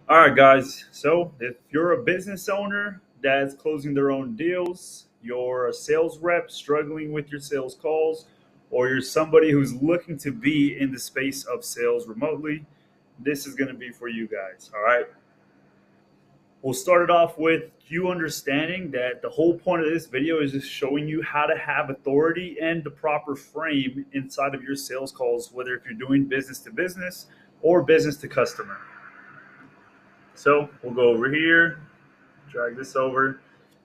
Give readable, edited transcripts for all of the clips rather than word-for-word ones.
All right, guys. So, if you're a business owner that's closing their own deals, you're a sales rep struggling with your sales calls, or you're somebody who's looking to be in the space of sales remotely, this is going to be for you guys. All right. We'll start it off with you understanding that the whole point of this video is just showing you how to have authority and the proper frame inside of your sales calls, whether if you're doing business to business or business to customer. So, we'll go over here, drag this over.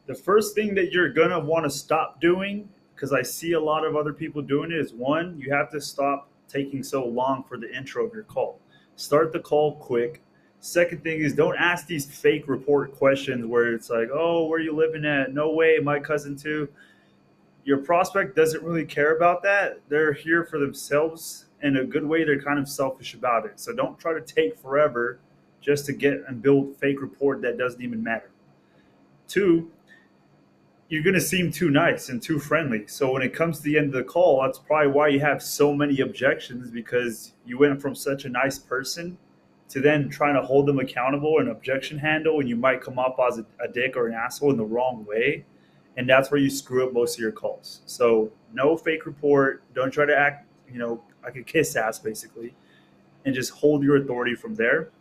The first thing that you're gonna want to stop doing, because I see a lot of other people doing it, is one, you have to stop taking so long for the intro of your call. Start the call quick. Second thing is don't ask these fake report questions where it's like, oh, where are you living at? No way, my cousin too. Your prospect doesn't really care about that. They're here for themselves. In a good way, they're kind of selfish about it. So don't try to take forever just to get and build fake report that doesn't even matter. Two, you're going to seem too nice and too friendly. So when it comes to the end of the call, that's probably why you have so many objections, because you went from such a nice person to then trying to hold them accountable and objection handle, and you might come off as a dick or an asshole in the wrong way. And that's where you screw up most of your calls. So no fake report. Don't try to act, like a kiss ass basically, and just hold your authority from there.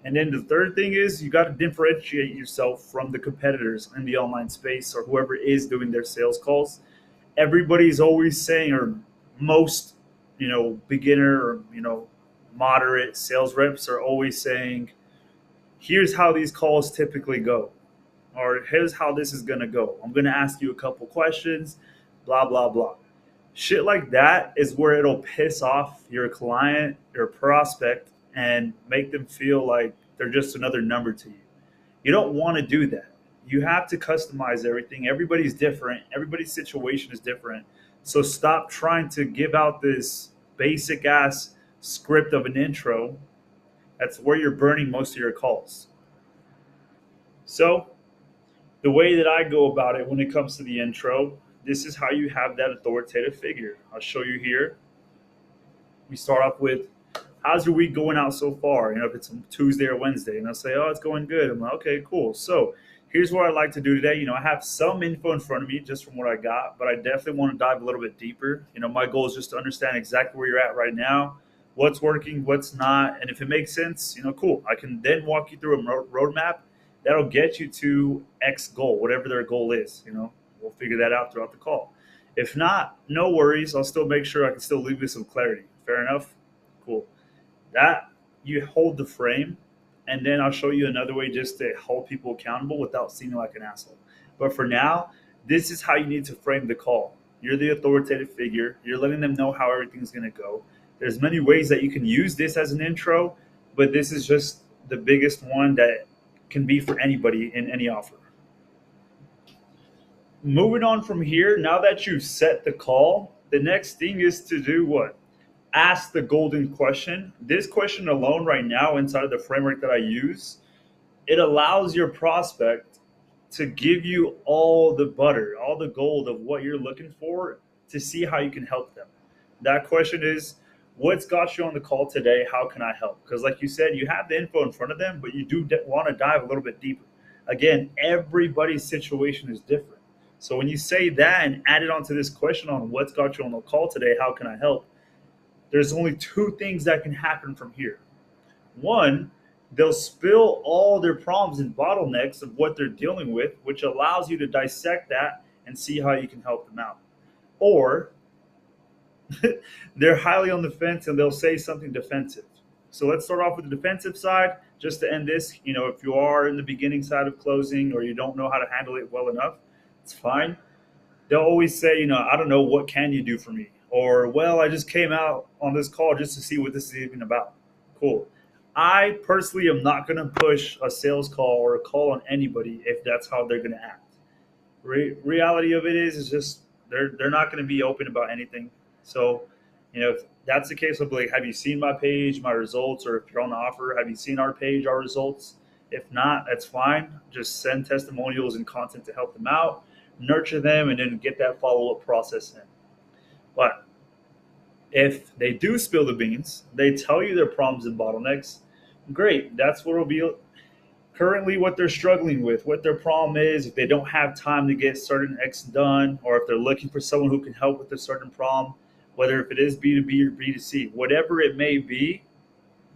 And then the third thing is you got to differentiate yourself from the competitors in the online space or whoever is doing their sales calls. Everybody's always saying, or most, beginner or, moderate sales reps are always saying, here's how these calls typically go, or here's how this is going to go. I'm going to ask you a couple questions, blah, blah, blah. Shit like that is where it'll piss off your client, your prospect, and make them feel like they're just another number to you. You don't want to do that. You have to customize everything. Everybody's different. Everybody's situation is different. So stop trying to give out this basic ass script of an intro. That's where you're burning most of your calls. So the way that I go about it when it comes to the intro, this is how you have that authoritative figure. I'll show you here. We start off with, how's your week going out so far? If it's Tuesday or Wednesday, and I'll say, oh, it's going good. I'm like, okay, cool. So here's what I'd like to do today. I have some info in front of me just from what I got, but I definitely want to dive a little bit deeper. My goal is just to understand exactly where you're at right now, what's working, what's not, and if it makes sense, cool. I can then walk you through a roadmap that'll get you to X goal, whatever their goal is. We'll figure that out throughout the call. If not, no worries. I'll still make sure I can still leave you some clarity. Fair enough? Cool. That you hold the frame, and then I'll show you another way just to hold people accountable without seeming like an asshole. But for now, this is how you need to frame the call. You're the authoritative figure. You're letting them know how everything's going to go. There's many ways that you can use this as an intro, but this is just the biggest one that can be for anybody in any offer. Moving on from here, now that you've set the call, the next thing is to do what? Ask the golden question. This question alone, right now, inside of the framework that I use, it allows your prospect to give you all the butter, all the gold of what you're looking for to see how you can help them. That question is, what's got you on the call today? How can I help? Because, like you said, you have the info in front of them, but you do want to dive a little bit deeper. Again, everybody's situation is different. So when you say that and add it onto this question on what's got you on the call today, how can I help? There's only two things that can happen from here. One, they'll spill all their problems and bottlenecks of what they're dealing with, which allows you to dissect that and see how you can help them out. Or they're highly on the fence and they'll say something defensive. So let's start off with the defensive side just to end this. If you are in the beginning side of closing or you don't know how to handle it well enough, it's fine. They'll always say, I don't know, what can you do for me? Or, well, I just came out on this call just to see what this is even about. Cool. I personally am not going to push a sales call or a call on anybody if that's how they're going to act. Reality of it is just they're not going to be open about anything. So, if that's the case, I'll be like, have you seen my page, my results? Or if you're on the offer, have you seen our page, our results? If not, that's fine. Just send testimonials and content to help them out, nurture them, and then get that follow-up process in. But if they do spill the beans, they tell you their problems and bottlenecks, great. That's what it'll be. currently what they're struggling with, what their problem is, if they don't have time to get certain X done, or if they're looking for someone who can help with a certain problem, whether if it is B2B or B2C, whatever it may be,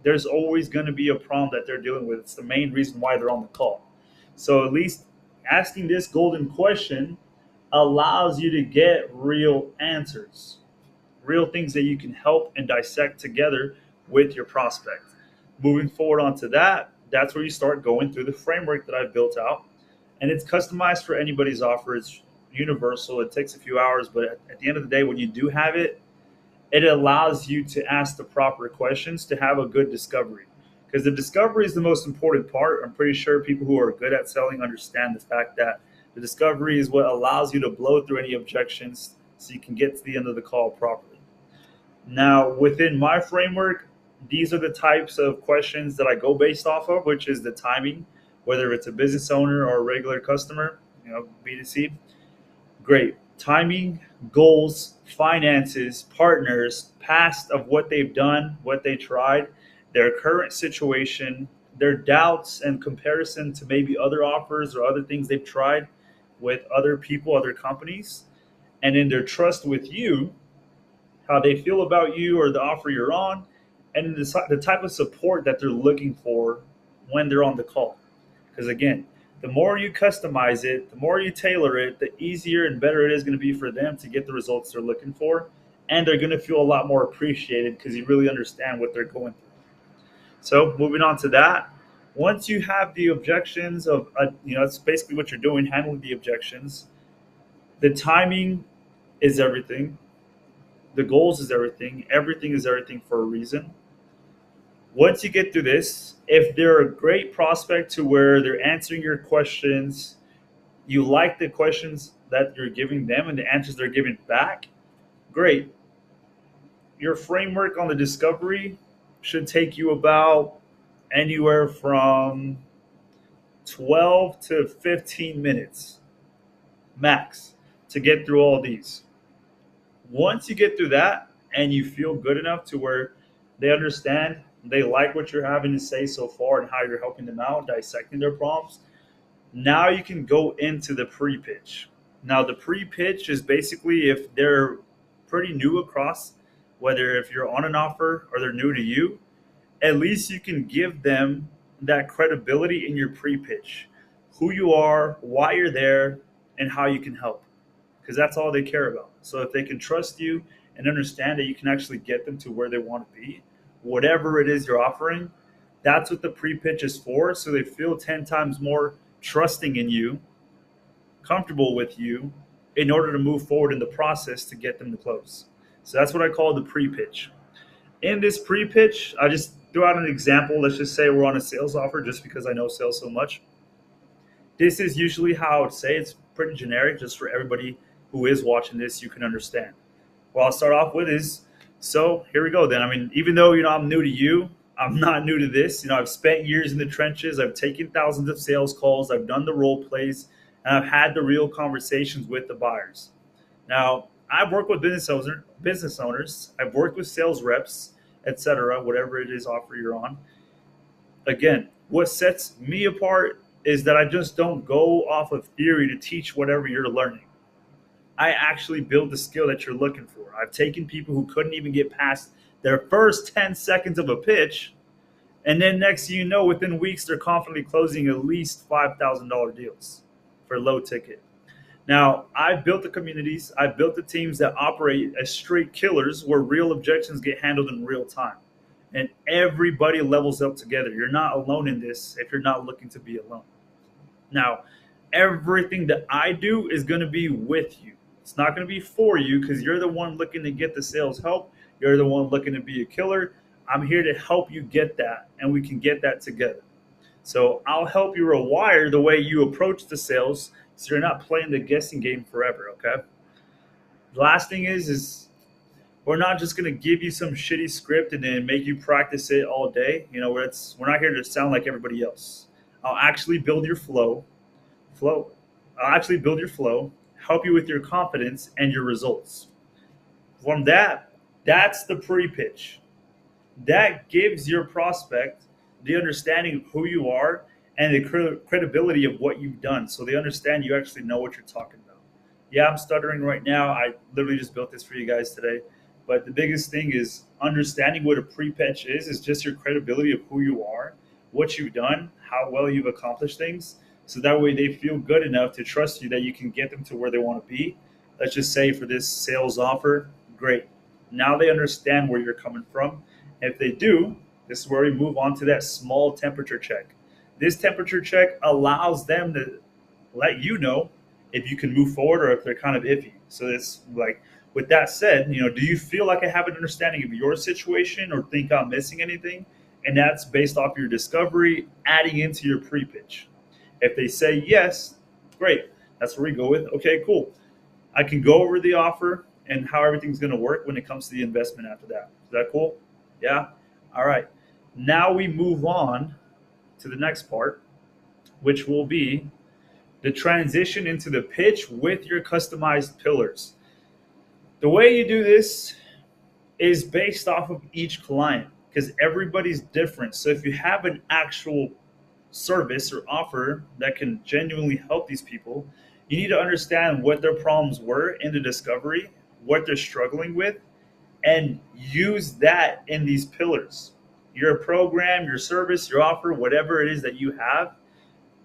there's always going to be a problem that they're dealing with. It's the main reason why they're on the call. So at least asking this golden question allows you to get real answers, real things that you can help and dissect together with your prospect. Moving forward onto that, that's where you start going through the framework that I've built out. And it's customized for anybody's offer. It's universal. It takes a few hours, but at the end of the day, when you do have it, it allows you to ask the proper questions to have a good discovery. Because the discovery is the most important part. I'm pretty sure people who are good at selling understand the fact that the discovery is what allows you to blow through any objections so you can get to the end of the call properly. Now, within my framework, these are the types of questions that I go based off of, which is the timing, whether it's a business owner or a regular customer, B2C. Great. Timing, goals, finances, partners, past of what they've done, what they tried, their current situation, their doubts and comparison to maybe other offers or other things they've tried with other people, other companies, and then their trust with you, how they feel about you or the offer you're on, and the type of support that they're looking for when they're on the call. Because again, the more you customize it, the more you tailor it, the easier and better it is going to be for them to get the results they're looking for. And they're going to feel a lot more appreciated because you really understand what they're going through. So moving on to that, once you have the objections of, it's basically what you're doing, handling the objections. The timing is everything. The goals is everything. Everything is everything for a reason. Once you get through this, if they're a great prospect to where they're answering your questions, you like the questions that you're giving them and the answers they're giving back, great. Your framework on the discovery should take you about anywhere from 12 to 15 minutes max to get through all these. Once you get through that and you feel good enough to where they understand, they like what you're having to say so far and how you're helping them out, dissecting their problems, now you can go into the pre-pitch. Now, the pre-pitch is basically if they're pretty new across, whether if you're on an offer or they're new to you, at least you can give them that credibility in your pre-pitch, who you are, why you're there, and how you can help, because that's all they care about. So if they can trust you and understand that you can actually get them to where they want to be, whatever it is you're offering, that's what the pre-pitch is for. So they feel 10 times more trusting in you, comfortable with you, in order to move forward in the process to get them to close. So that's what I call the pre-pitch. In this pre-pitch, I just threw out an example. Let's just say we're on a sales offer, just because I know sales so much. This is usually how I would say it's pretty generic, just for everybody who is watching this, you can understand. What I'll start off with is, so here we go then. I mean, even though, I'm new to you, I'm not new to this. I've spent years in the trenches. I've taken thousands of sales calls. I've done the role plays, and I've had the real conversations with the buyers. Now, I've worked with business owners. I've worked with sales reps, etc., whatever it is offer you're on. Again, what sets me apart is that I just don't go off of theory to teach whatever you're learning. I actually build the skill that you're looking for. I've taken people who couldn't even get past their first 10 seconds of a pitch, and then next thing you know, within weeks, they're confidently closing at least $5,000 deals for low ticket. Now, I've built the communities. I've built the teams that operate as straight killers where real objections get handled in real time. And everybody levels up together. You're not alone in this if you're not looking to be alone. Now, everything that I do is going to be with you. It's not going to be for you because you're the one looking to get the sales help. You're the one looking to be a killer. I'm here to help you get that, and we can get that together. So I'll help you rewire the way you approach the sales so you're not playing the guessing game forever, okay? The last thing is we're not just going to give you some shitty script and then make you practice it all day. We're not here to sound like everybody else. I'll actually build your flow. I'll actually build your flow, help you with your confidence and your results. From that's the pre-pitch. That gives your prospect the understanding of who you are and the credibility of what you've done, so they understand you actually know what you're talking about. Yeah, I'm stuttering right now. I literally just built this for you guys today. But the biggest thing is understanding what a pre-pitch is just your credibility of who you are, what you've done, how well you've accomplished things. So that way they feel good enough to trust you that you can get them to where they want to be. Let's just say for this sales offer, great. Now they understand where you're coming from. If they do, this is where we move on to that small temperature check. This temperature check allows them to let you know if you can move forward or if they're kind of iffy. So it's like, with that said, do you feel like I have an understanding of your situation or think I'm missing anything? And that's based off your discovery, adding into your pre-pitch. If they say yes, great. That's where we go with, okay, cool. I can go over the offer and how everything's going to work when it comes to the investment after that. Is that cool? Yeah? All right. Now we move on to the next part, which will be the transition into the pitch with your customized pillars. The way you do this is based off of each client because everybody's different. So if you have an actual service or offer that can genuinely help these people, you need to understand what their problems were in the discovery, what they're struggling with, and use that in these pillars. Your program, your service, your offer, whatever it is that you have,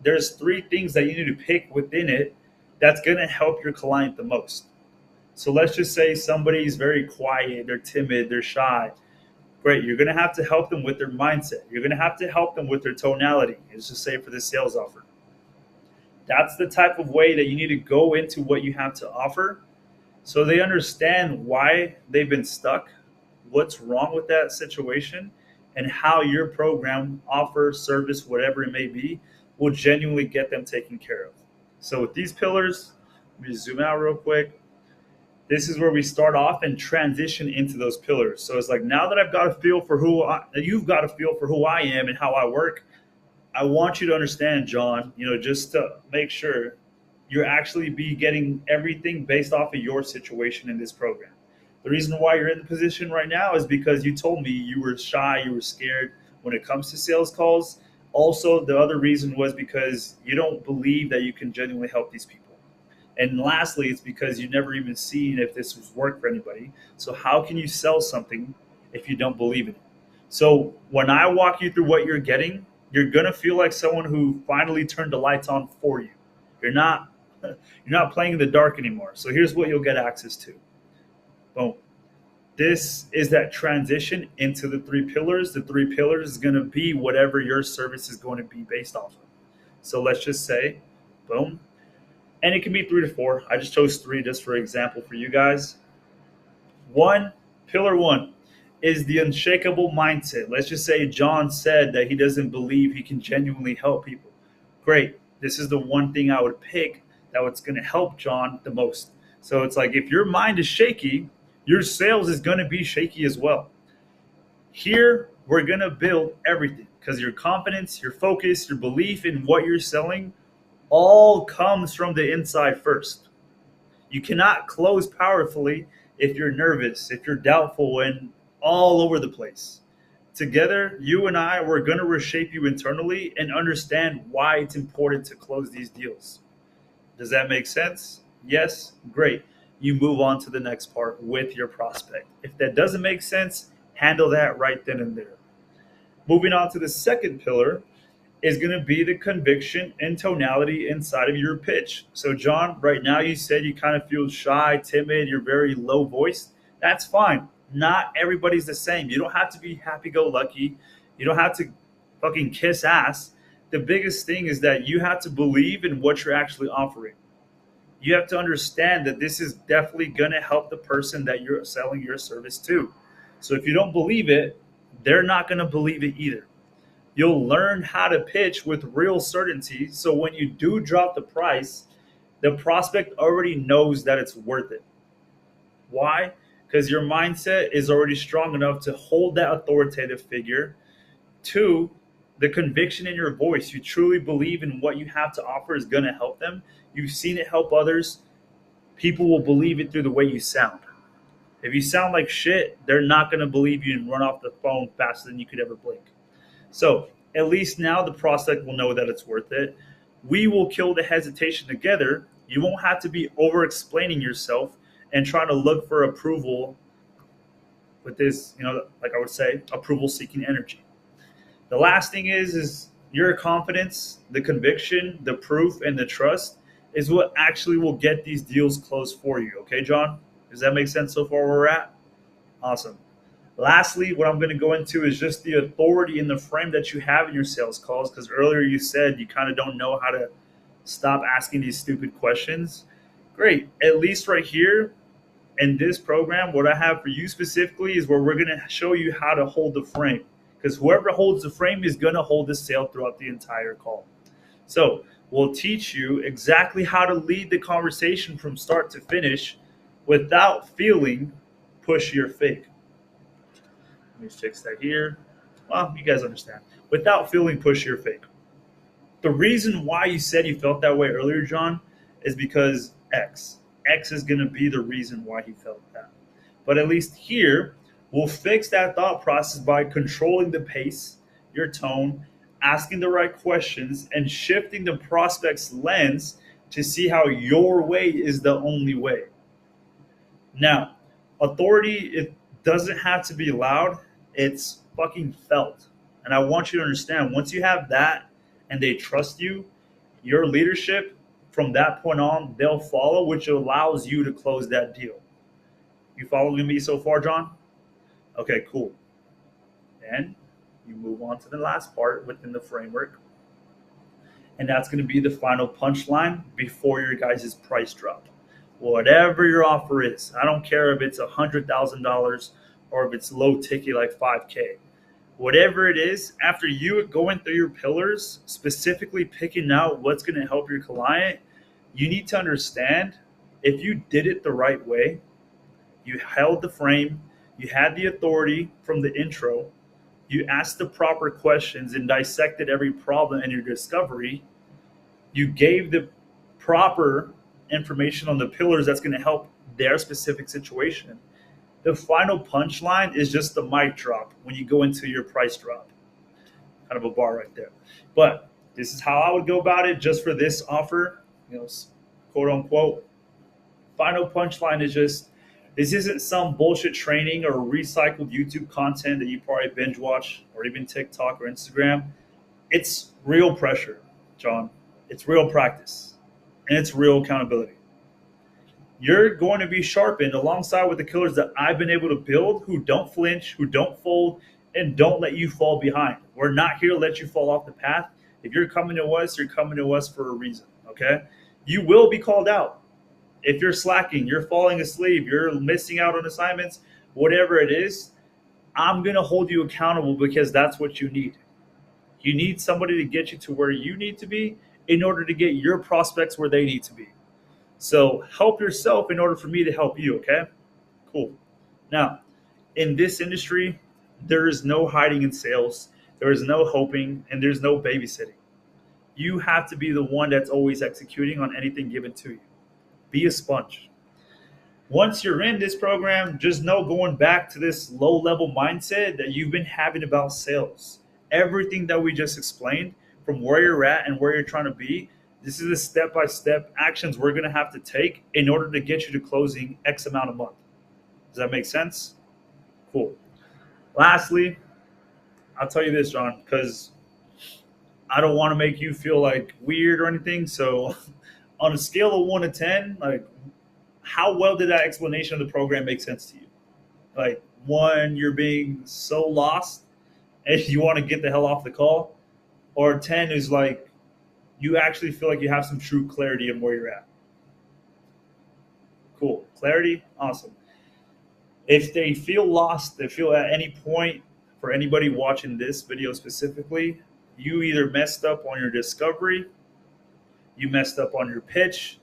there's three things that you need to pick within it that's going to help your client the most. So let's just say somebody's very quiet, they're timid, they're shy. Great, you're going to have to help them with their mindset. You're going to have to help them with their tonality. Let's just say for this sales offer. That's the type of way that you need to go into what you have to offer so they understand why they've been stuck, what's wrong with that situation, and how your program, offer, service, whatever it may be, will genuinely get them taken care of. So with these pillars, let me zoom out real quick. This is where we start off and transition into those pillars. So it's like, now that I've got a feel for you've got a feel for who I am and how I work, I want you to understand, John, just to make sure you're actually be getting everything based off of your situation in this program. The reason why you're in the position right now is because you told me you were shy, you were scared when it comes to sales calls. Also, the other reason was because you don't believe that you can genuinely help these people. And lastly, it's because you've never even seen if this was work for anybody. So how can you sell something if you don't believe in it? So when I walk you through what you're getting, you're going to feel like someone who finally turned the lights on for you. You're not playing in the dark anymore. So here's what you'll get access to. Boom. This is that transition into the three pillars. The three pillars is going to be whatever your service is going to be based off of. So let's just say, boom. And it can be 3 to 4. I just chose 3 just for example for you guys. Pillar 1 is the unshakable mindset. Let's just say John said that he doesn't believe he can genuinely help people. Great. This is the one thing I would pick that was going to help John the most. So it's like if your mind is shaky, your sales is going to be shaky as well. Here, we're going to build everything because your confidence, your focus, your belief in what you're selling all comes from the inside first. You cannot close powerfully if you're nervous, if you're doubtful, and all over the place. Together, you and I, we're going to reshape you internally and understand why it's important to close these deals. Does that make sense? Yes? Great. You move on to the next part with your prospect. If that doesn't make sense, handle that right then and there. Moving on to the second pillar is going to be the conviction and tonality inside of your pitch. So John, right now you said you kind of feel shy, timid, you're very low voiced. That's fine. Not everybody's the same. You don't have to be happy-go-lucky. You don't have to fucking kiss ass. The biggest thing is that you have to believe in what you're actually offering. You have to understand that this is definitely going to help the person that you're selling your service to. So if you don't believe it, they're not going to believe it either. You'll learn how to pitch with real certainty. So when you do drop the price, the prospect already knows that it's worth it. Why? Because your mindset is already strong enough to hold that authoritative figure. 2, the conviction in your voice. You truly believe in what you have to offer is going to help them. You've seen it help others. People will believe it through the way you sound. If you sound like shit, they're not going to believe you and run off the phone faster than you could ever blink. So At least now the prospect will know that it's worth it. We will kill the hesitation together. You won't have to be over explaining yourself and trying to look for approval with this, like I would say, approval seeking energy. The last thing is your confidence, the conviction, the proof, and the trust is what actually will get these deals closed for you. Okay, John? Does that make sense so far where we're at? Awesome. Lastly, what I'm going to go into is just the authority in the frame that you have in your sales calls. Because earlier you said you kind of don't know how to stop asking these stupid questions. Great. At least right here in this program, what I have for you specifically is where we're going to show you how to hold the frame. Because whoever holds the frame is going to hold the sale throughout the entire call. So we'll teach you exactly how to lead the conversation from start to finish without feeling pushy or fake. Let me fix that here. Well, you guys understand. Without feeling pushy or fake. The reason why you said you felt that way earlier, John, is because X. X is going to be the reason why he felt that. But at least here, we'll fix that thought process by controlling the pace, your tone, asking the right questions, and shifting the prospect's lens to see how your way is the only way. Now, authority, it doesn't have to be loud. It's fucking felt. And I want you to understand, once you have that and they trust you, your leadership, from that point on, they'll follow, which allows you to close that deal. You following me so far, John? Okay, cool. Then you move on to the last part within the framework. And that's going to be the final punchline before your guys' price drop. Whatever your offer is, I don't care if it's $100,000 or if it's low ticket like $5K. Whatever it is, after you going through your pillars, specifically picking out what's going to help your client, you need to understand if you did it the right way, you held the frame, you had the authority from the intro, you asked the proper questions and dissected every problem in your discovery, you gave the proper information on the pillars that's going to help their specific situation. The final punchline is just the mic drop when you go into your price drop. Kind of a bar right there. But this is how I would go about it just for this offer, quote unquote. Final punchline is just, this isn't some bullshit training or recycled YouTube content that you probably binge watch or even TikTok or Instagram. It's real pressure, John. It's real practice. And it's real accountability. You're going to be sharpened alongside with the killers that I've been able to build who don't flinch, who don't fold, and don't let you fall behind. We're not here to let you fall off the path. If you're coming to us, you're coming to us for a reason, okay? You will be called out. If you're slacking, you're falling asleep, you're missing out on assignments, whatever it is, I'm going to hold you accountable because that's what you need. You need somebody to get you to where you need to be in order to get your prospects where they need to be. So help yourself in order for me to help you, okay? Cool. Now, in this industry, there is no hiding in sales. There is no hoping, and there's no babysitting. You have to be the one that's always executing on anything given to you. Be a sponge. Once you're in this program, just know going back to this low-level mindset that you've been having about sales. Everything that we just explained, from where you're at and where you're trying to be, this is the step-by-step actions we're going to have to take in order to get you to closing X amount a month. Does that make sense? Cool. Lastly, I'll tell you this, John, because I don't want to make you feel like weird or anything. So on a scale of 1 to 10, like, how well did that explanation of the program make sense to you? Like, 1, you're being so lost and you want to get the hell off the call, or 10 is like, you actually feel like you have some true clarity in where you're at. Cool. Clarity? Awesome. If they feel lost, they feel at any point, for anybody watching this video specifically, you either messed up on your discovery, you messed up on your pitch,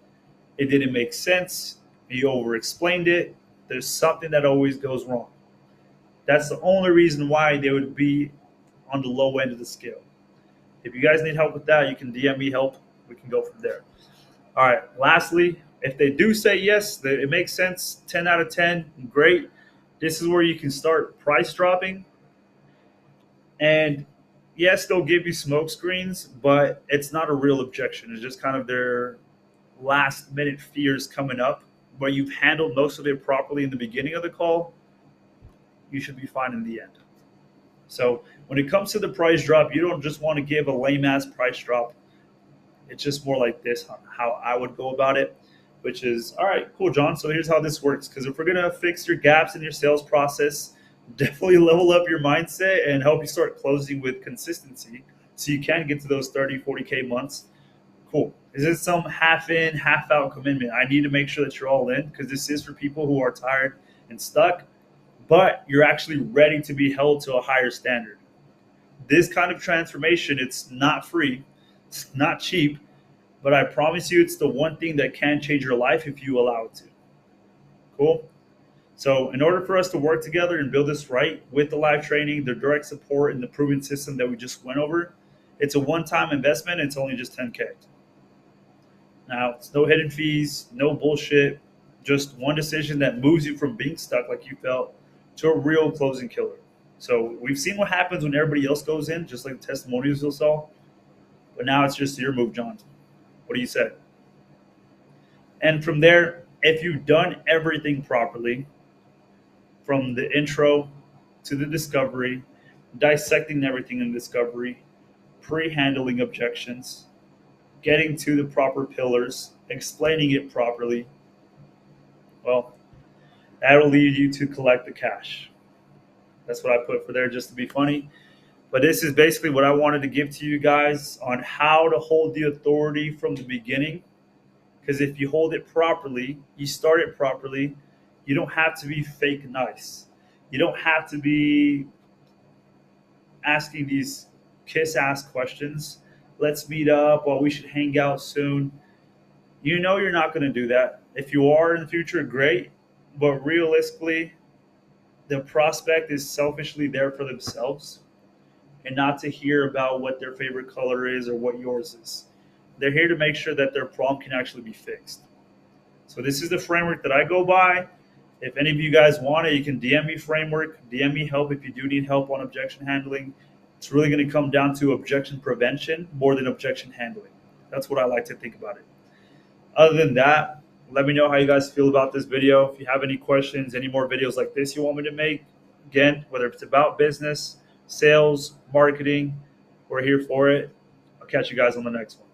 it didn't make sense, you over-explained it, there's something that always goes wrong. That's the only reason why they would be on the low end of the scale. If you guys need help with that, you can DM me help. We can go from there. All right. Lastly, if they do say yes, it makes sense, 10 out of 10, great. This is where you can start price dropping. And, yes, they'll give you smoke screens, but it's not a real objection. It's just kind of their last minute fears coming up. Where you've handled most of it properly in the beginning of the call, you should be fine in the end. So when it comes to the price drop, you don't just want to give a lame ass price drop. It's just more like this, how I would go about it, which is, all right, cool, John. So here's how this works. Because if we're going to fix your gaps in your sales process, definitely level up your mindset and help you start closing with consistency so you can get to those 30, 40K months. Cool. Is this some half in, half out commitment? I need to make sure that you're all in because this is for people who are tired and stuck, but you're actually ready to be held to a higher standard. This kind of transformation, it's not free, it's not cheap, but I promise you it's the one thing that can change your life if you allow it to. Cool? So in order for us to work together and build this right with the live training, the direct support, and the proven system that we just went over, it's a one-time investment. It's only just 10K. Now, it's no hidden fees, no bullshit, just one decision that moves you from being stuck like you felt to a real closing killer. So we've seen what happens when everybody else goes in, just like the testimonials you saw. But now it's just your move, John. What do you say? And from there, if you've done everything properly, from the intro to the discovery, dissecting everything in discovery, pre-handling objections, getting to the proper pillars, explaining it properly, well, that'll lead you to collect the cash. That's what I put for there just to be funny. But this is basically what I wanted to give to you guys on how to hold the authority from the beginning. Because if you hold it properly, you start it properly, you don't have to be fake nice. You don't have to be asking these kiss-ass questions. Let's meet up, or we should hang out soon. You know you're not going to do that. If you are in the future, great. But realistically, the prospect is selfishly there for themselves and not to hear about what their favorite color is or what yours is. They're here to make sure that their problem can actually be fixed. So this is the framework that I go by. If any of you guys want it, you can DM me framework, DM me help if you do need help on objection handling. It's really going to come down to objection prevention more than objection handling. That's what I like to think about it. Other than that, let me know how you guys feel about this video. If you have any questions, any more videos like this you want me to make, again, whether it's about business, sales, marketing, we're here for it. I'll catch you guys on the next one.